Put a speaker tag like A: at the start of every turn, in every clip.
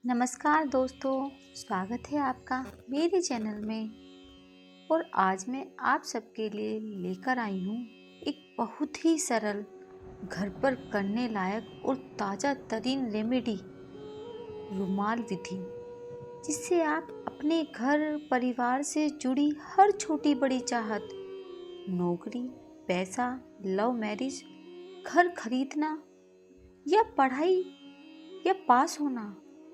A: नमस्कार दोस्तों, स्वागत है आपका मेरे चैनल में। और आज मैं आप सबके लिए लेकर आई हूँ एक बहुत ही सरल, घर पर करने लायक और ताज़ा तरीन रेमेडी, रुमाल विधि, जिससे आप अपने घर परिवार से जुड़ी हर छोटी बड़ी चाहत, नौकरी, पैसा, लव मैरिज, घर खरीदना या पढ़ाई या पास होना,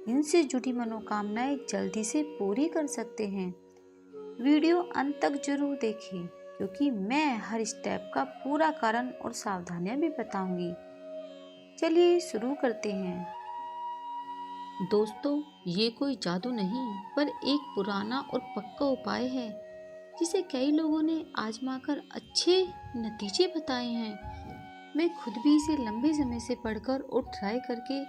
A: इनसे जुड़ी मनोकामनाएं जल्दी से पूरी कर सकते हैं। वीडियो अंत तक जरूर देखें, क्योंकि मैं हर स्टेप का पूरा कारण और सावधानियां भी बताऊंगी। चलिए शुरू करते हैं। दोस्तों, ये कोई जादू नहीं, पर एक पुराना और पक्का उपाय है जिसे कई लोगों ने आजमाकर अच्छे नतीजे बताए हैं। मैं खुद भी इसे लंबे समय से पढ़कर और ट्राई करके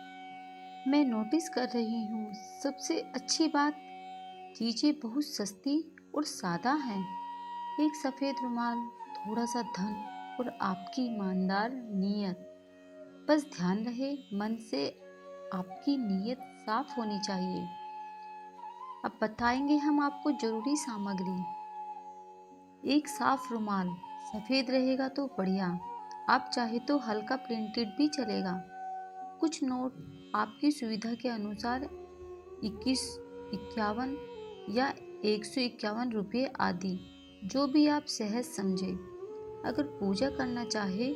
A: मैं नोटिस कर रही हूँ। सबसे अच्छी बात, चीज़ें बहुत सस्ती और सादा हैं। एक सफ़ेद रुमाल, थोड़ा सा धन और आपकी ईमानदार नीयत। बस ध्यान रहे, मन से आपकी नीयत साफ होनी चाहिए। अब बताएंगे हम आपको जरूरी सामग्री। एक साफ रुमाल, सफ़ेद रहेगा तो बढ़िया, आप चाहे तो हल्का प्रिंटेड भी चलेगा। कुछ नोट आपकी सुविधा के अनुसार 21, 51 या 151 रुपये आदि, जो भी आप सहज समझे। अगर पूजा करना चाहे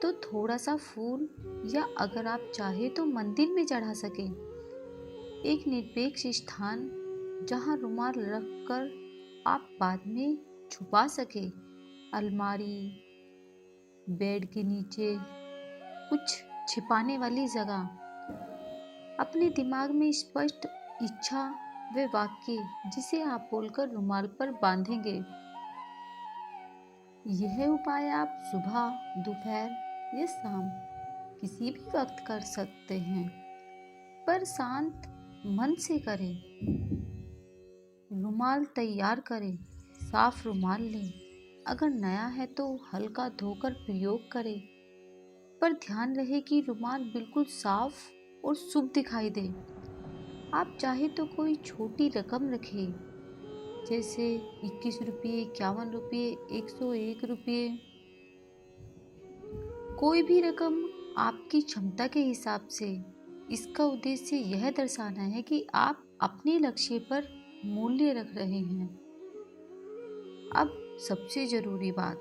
A: तो थोड़ा सा फूल, या अगर आप चाहे तो मंदिर में चढ़ा सके। एक निरपेक्ष स्थान जहां रुमाल रखकर आप बाद में छुपा सके। अलमारी, बेड के नीचे, कुछ छिपाने वाली जगह। अपने दिमाग में स्पष्ट इच्छा व वाक्य, जिसे आप बोलकर रुमाल पर बांधेंगे। यह उपाय आप सुबह, दोपहर या शाम किसी भी वक्त कर सकते हैं, पर शांत मन से करें। रुमाल तैयार करें। साफ रुमाल लें। अगर नया है तो हल्का धोकर प्रयोग करें, पर ध्यान रहे कि रुमाल बिल्कुल साफ और शुभ दिखाई दे। आप चाहे तो कोई छोटी रकम रखें, जैसे 21 रुपये, 51 रुपये, 101 रुपये। कोई भी रकम आपकी क्षमता के हिसाब से। इसका उद्देश्य यह दर्शाना है कि आप अपने लक्ष्य पर मूल्य रख रहे हैं। अब सबसे जरूरी बात,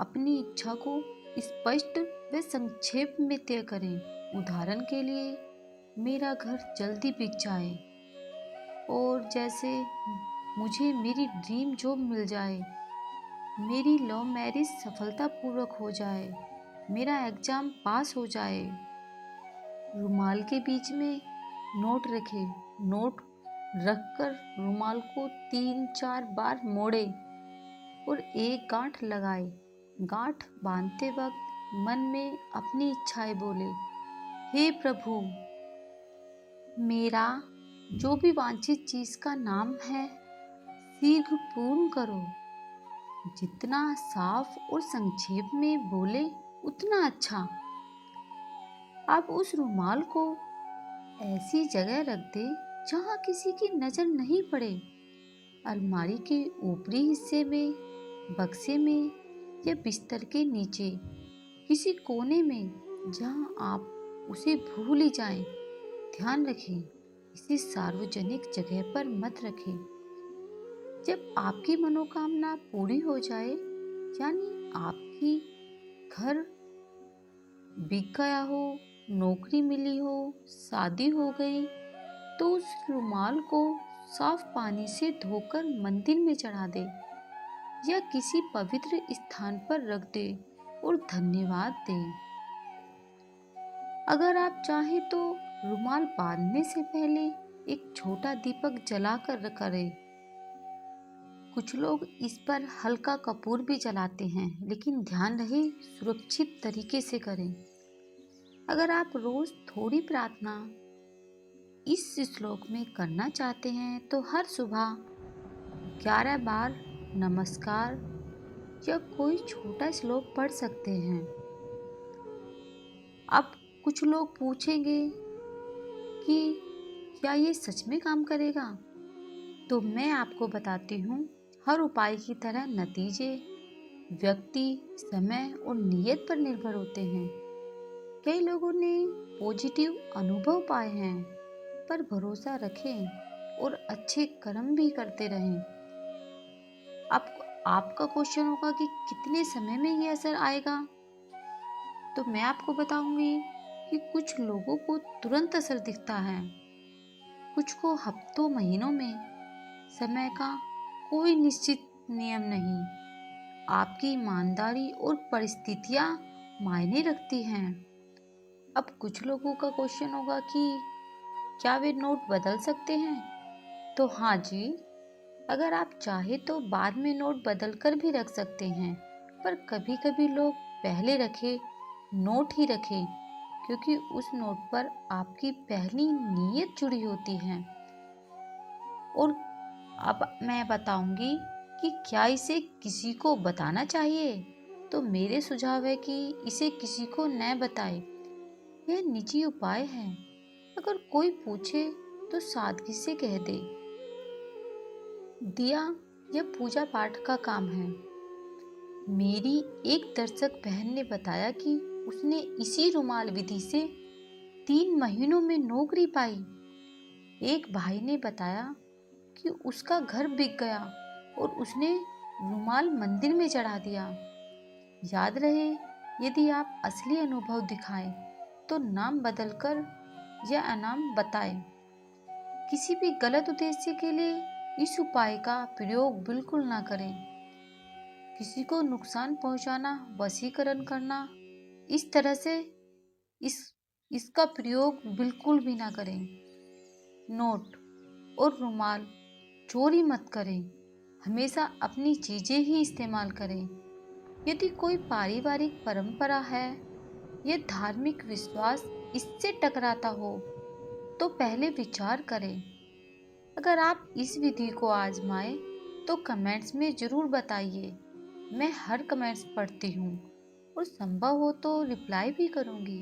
A: अपनी इच्छा को स्पष्ट व संक्षेप में तय करें। उदाहरण के लिए, मेरा घर जल्दी बिक जाए, और जैसे मुझे मेरी ड्रीम जॉब मिल जाए, मेरी लव मैरिज सफलतापूर्वक हो जाए, मेरा एग्जाम पास हो जाए। रुमाल के बीच में नोट रखें। नोट रखकर रुमाल को 3-4 बार मोड़े और एक गांठ लगाए। गांठ बांधते वक्त मन में अपनी इच्छाएं बोले। हे प्रभु, मेरा जो भी वांछित चीज का नाम है, शीघ्र पूर्ण करो। जितना साफ और संक्षेप में बोले उतना अच्छा। अब उस रुमाल को ऐसी जगह रख दे जहां किसी की नजर नहीं पड़े। अलमारी के ऊपरी हिस्से में, बक्से में, या बिस्तर के नीचे किसी कोने में, जहां आप उसे भूल ही जाएं। ध्यान रखें, इसे सार्वजनिक जगह पर मत रखें। जब आपकी मनोकामना पूरी हो जाए, यानी आपकी घर बिक गया हो, नौकरी मिली हो, शादी हो गई, तो उस रुमाल को साफ पानी से धोकर मंदिर में चढ़ा दे या किसी पवित्र स्थान पर रख दे और धन्यवाद दें। अगर आप चाहें तो रुमाल बांधने से पहले एक छोटा दीपक जलाकर करें। कुछ लोग इस पर हल्का कपूर भी जलाते हैं, लेकिन ध्यान रहे सुरक्षित तरीके से करें। अगर आप रोज थोड़ी प्रार्थना इस श्लोक में करना चाहते हैं, तो हर सुबह 11 बार नमस्कार या कोई छोटा श्लोक पढ़ सकते हैं। अब कुछ लोग पूछेंगे कि क्या ये सच में काम करेगा? तो मैं आपको बताती हूँ, हर उपाय की तरह नतीजे व्यक्ति, समय और नियत पर निर्भर होते हैं। कई लोगों ने पॉजिटिव अनुभव पाए हैं, पर भरोसा रखें और अच्छे कर्म भी करते रहें। आपका क्वेश्चन होगा कि कितने समय में ये असर आएगा? तो मैं आपको बताऊंगी कि कुछ लोगों को तुरंत असर दिखता है, कुछ को हफ्तों महीनों में। समय का कोई निश्चित नियम नहीं। आपकी ईमानदारी और परिस्थितियां मायने रखती हैं। अब कुछ लोगों का क्वेश्चन होगा कि क्या वे नोट बदल सकते हैं? तो हाँ जी, अगर आप चाहे तो बाद में नोट बदल कर भी रख सकते हैं, पर कभी कभी लोग पहले रखे नोट ही रखें, क्योंकि उस नोट पर आपकी पहली नीयत जुड़ी होती है। और अब मैं बताऊंगी कि क्या इसे किसी को बताना चाहिए। तो मेरे सुझाव है कि इसे किसी को न बताएं। यह निजी उपाय है। अगर कोई पूछे तो सादगी से कह दे, दिया यह पूजा पाठ का काम है। मेरी एक दर्शक बहन ने बताया कि उसने इसी रुमाल विधि से 3 महीनों में नौकरी पाई। एक भाई ने बताया कि उसका घर बिक गया और उसने रुमाल मंदिर में चढ़ा दिया। याद रहे, यदि आप असली अनुभव दिखाएं तो नाम बदलकर या अनाम बताएं। किसी भी गलत उद्देश्य के लिए इस उपाय का प्रयोग बिल्कुल ना करें। किसी को नुकसान पहुंचाना, वशीकरण करना, इस तरह से इसका प्रयोग बिल्कुल भी ना करें। नोट और रुमाल चोरी मत करें। हमेशा अपनी चीजें ही इस्तेमाल करें। यदि कोई पारिवारिक परंपरा है या धार्मिक विश्वास इससे टकराता हो तो पहले विचार करें। अगर आप इस विधि को आजमाएं तो कमेंट्स में जरूर बताइए। मैं हर कमेंट्स पढ़ती हूँ और संभव हो तो रिप्लाई भी करूँगी।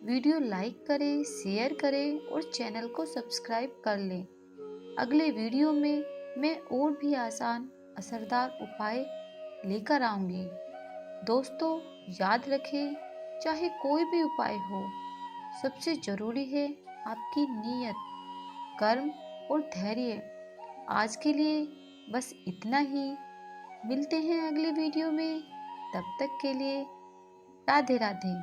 A: वीडियो लाइक करें, शेयर करें और चैनल को सब्सक्राइब कर लें। अगले वीडियो में मैं और भी आसान असरदार उपाय लेकर आऊँगी। दोस्तों, याद रखें, चाहे कोई भी उपाय हो, सबसे जरूरी है आपकी नीयत, कर्म और धैर्य। आज के लिए बस इतना ही। मिलते हैं अगले वीडियो में। तब तक के लिए राधे राधे।